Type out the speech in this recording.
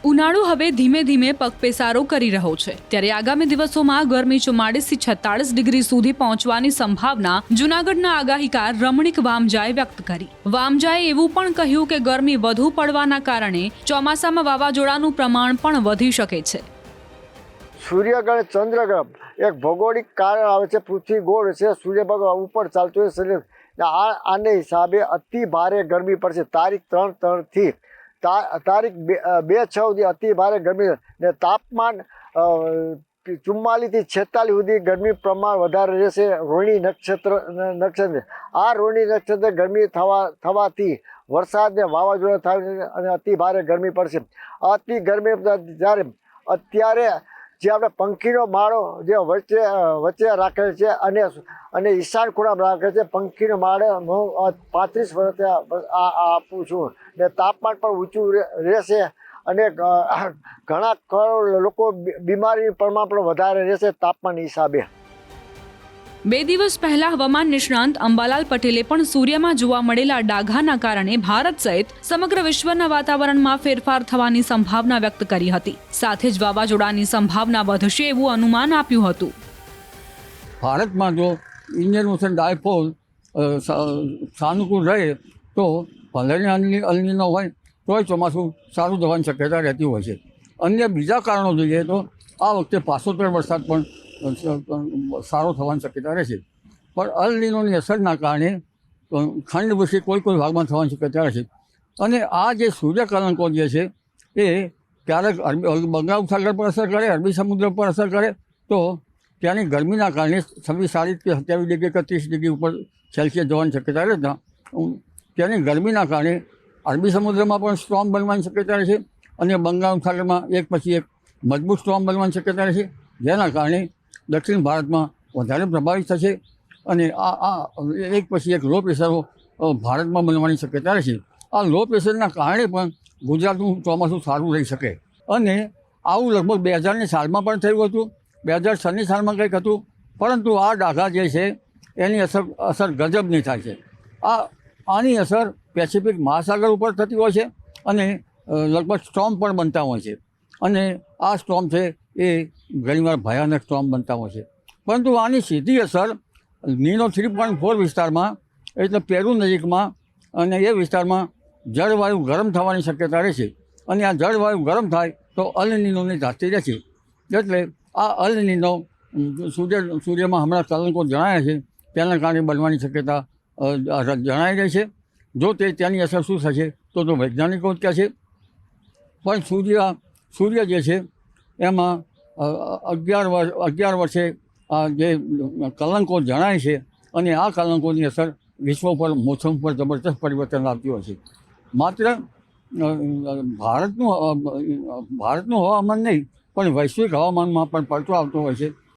ઉનાળો હવે ધીમે ધીમે પગપેસારો કરી રહ્યો છે, ત્યારે આગામી દિવસોમાં ગરમી 44 થી 46 ડિગ્રી સુધી પહોંચવાની સંભાવના જૂનાગઢના આગાહીકાર રમણીક વામજાએ વ્યક્ત કરી. વામજાએ એવું પણ કહ્યું કે ગરમી વધુ પડવાના કારણે ચોમાસામાં વાવાઝોડાનું પ્રમાણ પણ વધી શકે છે. સૂર્યગ્રહણ ચંદ્રગ્રહણ એક ભૌગોલિક કારણ આવે છે. પૃથ્વી ગોળ છે, સૂર્ય ભગવાન ઉપર ચાલતો હોય શરીર. આને હિસાબે અતિ ભારે ગરમી પડશે. તારીખ 3 થી તારીખ 2-6 સુધી અતિ ભારે ગરમી ને તાપમાન 44 થી 46 સુધી ગરમી પ્રમાણ વધારે રહેશે. રોહિણી નક્ષત્ર આ રોહિણી નક્ષત્ર ગરમી થવાથી વરસાદ ને વાવાઝોડા થાય અને અતિ ભારે ગરમી પડશે. અતિ ગરમી જ્યારે અત્યારે જે આપણે પંખીનો માળો જે વચ્ચે રાખેલ છે અને ઈશાન ખૂણામાં રાખેલ છે. પંખીનો માળો હું 35 વર્ષથી આપું છું ને તાપમાન પણ ઊંચું રહેશે અને ઘણા કરોડ લોકો બીમારીનું પ્રમાણ પણ વધારે રહેશે તાપમાન હિસાબે. 2 દિવસ પહેલા હવામાન નિષ્ણાંત અંબાલાલ પટેલે પણ સૂર્યમાં જોવા મળેલા ડાઘાના કારણે ભારત સહિત સમગ્ર વિશ્વના વાતાવરણમાં ફેરફાર થવાની સંભાવના વ્યક્ત કરી હતી. સાથે જ વાવાઝોડાની સંભાવના વધશે એવું અનુમાન આપ્યું હતું. ભારતમાં જો ઇન્ડિયન ઓશન ડાયપોલ સાનુકૂળ રહે તો ભલે અલનીનો હોય તોય ચોમાસું સારું થવાની શક્યતા રહેતી હોય છે. અન્ય બીજા કારણો જોઈએ તો આ વખતે 75 વરસાદ પણ સારો થવાની શક્યતા રહેશે. પણ અલનીનોની અસરના કારણે ખંડવૃષ્ટિ કોઈ ભાગમાં થવાની શક્યતા રહેશે. અને આ જે સૂર્યકલંકો જે છે એ ક્યારેક બંગાળ સાગર પર અસર કરે, અરબી સમુદ્ર પર અસર કરે તો ત્યાંની ગરમીના કારણે 26 કે 27 ડિગ્રી કે 30 ડિગ્રી ઉપર સેલ્સિયસ જવાની શક્યતા રહેતા ત્યાંની ગરમીના કારણે અરબી સમુદ્રમાં પણ સ્ટ્રોમ બનવાની શક્યતા રહેશે અને બંગાળ સાગરમાં એક પછી એક મજબૂત સ્ટ્રોમ બનવાની શક્યતા રહેશે, જેના કારણે દક્ષિણ ભારતમાં વધારે પ્રભાવિત થશે અને આ એક પછી એક લો પ્રેશરો ભારતમાં બનવાની શક્યતા રહેશે. આ લો પ્રેશરના કારણે પણ ગુજરાતનું ચોમાસું સારું રહી શકે. અને આવું લગભગ 2000ની સાલમાં પણ થયું હતું, 2006ની સાલમાં કંઈક હતું, પરંતુ આ ડાઘા જે છે એની અસર ગજબની થાય છે. આની અસર પેસિફિક મહાસાગર ઉપર થતી હોય છે અને લગભગ સ્ટ્રોમ પણ બનતા હોય છે અને આ સ્ટ્રોમ છે એ ઘણીવાર ભયાનક સ્ટ્રોમ બનતા હોય છે. પરંતુ આની સીધી અસર નીનો 3.4 વિસ્તારમાં એટલે પેરુ નજીકમાં અને એ વિસ્તારમાં જળવાયુ ગરમ થવાની શક્યતા રહેશે અને આ જળવાયુ ગરમ થાય તો અલનીનોની ધાસ્તી રહેશે. એટલે આ અલનીનો સૂર્યમાં હમણાં કલંકો જણાયા છે તેના કારણે બનવાની શક્યતા જણાઈ રહી છે. જો તેની અસર શું થશે તો વૈજ્ઞાનિકો જ કહે છે. પણ સૂર્ય જે છે એમાં 11 વર્ષે આ જે કલંકો જણાય છે અને આ કલંકોની અસર વિશ્વ પર મોસમ પર જબરદસ્ત પરિવર્તન લાવતી હોય છે. માત્ર ભારતનું હવામાન નહીં પણ વૈશ્વિક હવામાનમાં પણ પડતો આવતો હોય છે.